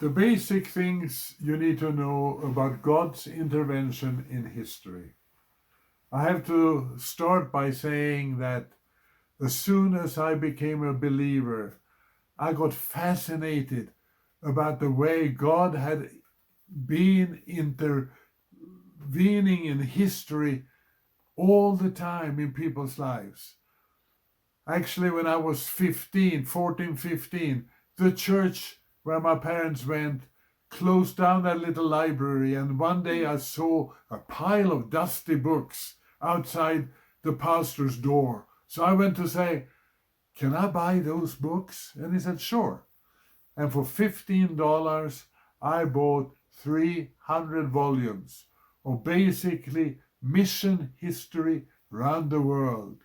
The basic things you need to know about God's intervention in history. I have to start by saying that as soon as I became a believer, I got fascinated about the way God had been intervening in history all the time in people's lives. Actually, when I was 15, the church where my parents went closed down that little library, and one day I saw a pile of dusty books outside the pastor's door. So I went to say, "Can I buy those books?" And he said, "Sure." And for $15, I bought 300 volumes of basically mission history around the world.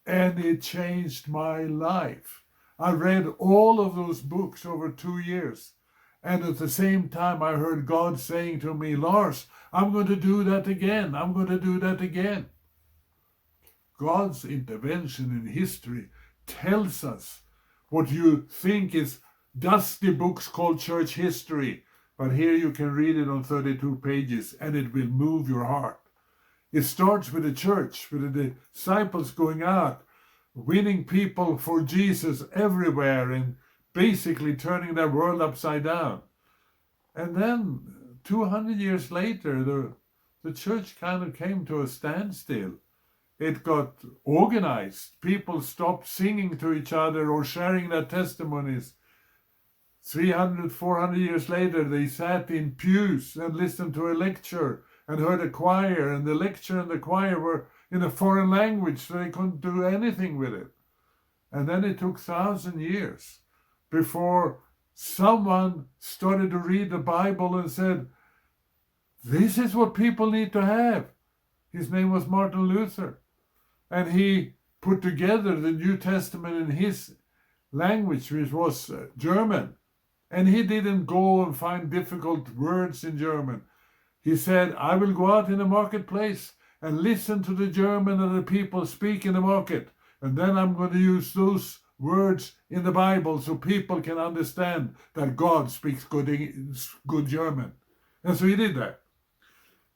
And it changed my life. I read all of those books over 2 years. And at the same time, I heard God saying to me, "Lars, I'm going to do that again. I'm going to do that again." God's intervention in history tells us what you think is dusty books called church history. But here you can read it on 32 pages and it will move your heart. It starts with the church, with the disciples going out, winning people for Jesus everywhere and basically turning their world upside down. And then 200 years later, the church kind of came to a standstill. It got organized. People stopped singing to each other or sharing their testimonies. 300, 400 years later, they sat in pews and listened to a lecture and heard a choir, and the lecture and the choir were in a foreign language, so they couldn't do anything with it. And then it took 1,000 years before someone started to read the Bible and said, "This is what people need to have." His name was Martin Luther. And he put together the New Testament in his language, which was German. And he didn't go and find difficult words in German. He said, "I will go out in the marketplace and listen to the German and the people speak in the market. And then I'm going to use those words in the Bible so people can understand that God speaks good German." And so he did that.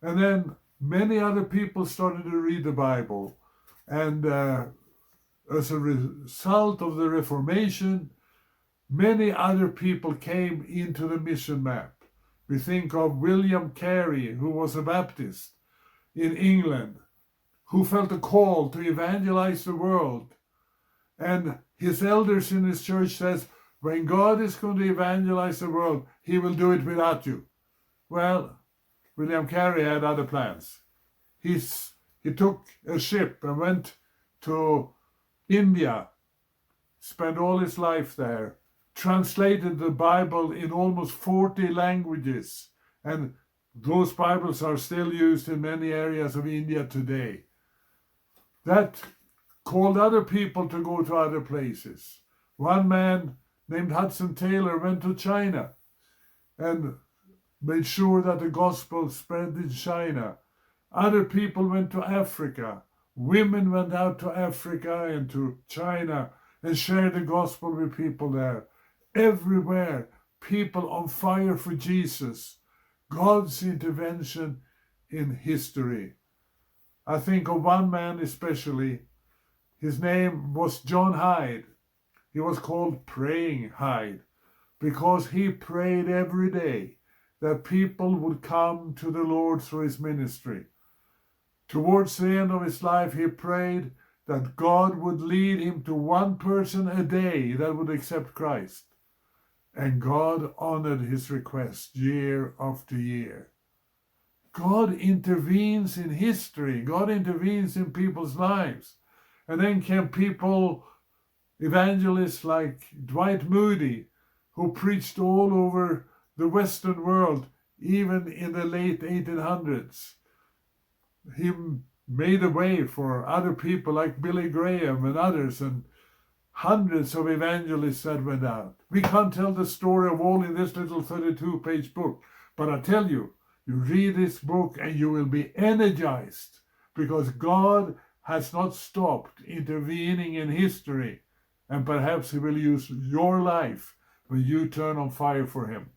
And then many other people started to read the Bible. And as a result of the Reformation, many other people came into the mission map. We think of William Carey, who was a Baptist in England, who felt a call to evangelize the world. And his elders in his church says, when God is going to evangelize the world, he will do it without you. Well, William Carey had other plans. He took a ship and went to India, spent all his life there, translated the Bible in almost 40 languages, and those Bibles are still used in many areas of India today. That called other people to go to other places. One man named Hudson Taylor went to China and made sure that the gospel spread in China. Other people went to Africa. Women went out to Africa and to China and shared the gospel with people there. Everywhere, people on fire for Jesus. God's intervention in history. I think of one man especially. His name was John Hyde. He was called Praying Hyde because he prayed every day that people would come to the Lord through his ministry. Towards the end of his life, he prayed that God would lead him to one person a day that would accept Christ. And God honored his request year after year. God intervenes in history. God intervenes in people's lives. And then came people, evangelists like Dwight Moody, who preached all over the Western world, even in the late 1800s. He made a way for other people like Billy Graham and others, and hundreds of evangelists that went out. We can't tell the story of all in this little 32-page book, but I tell you, you read this book and you will be energized because God has not stopped intervening in history, and perhaps he will use your life when you turn on fire for him.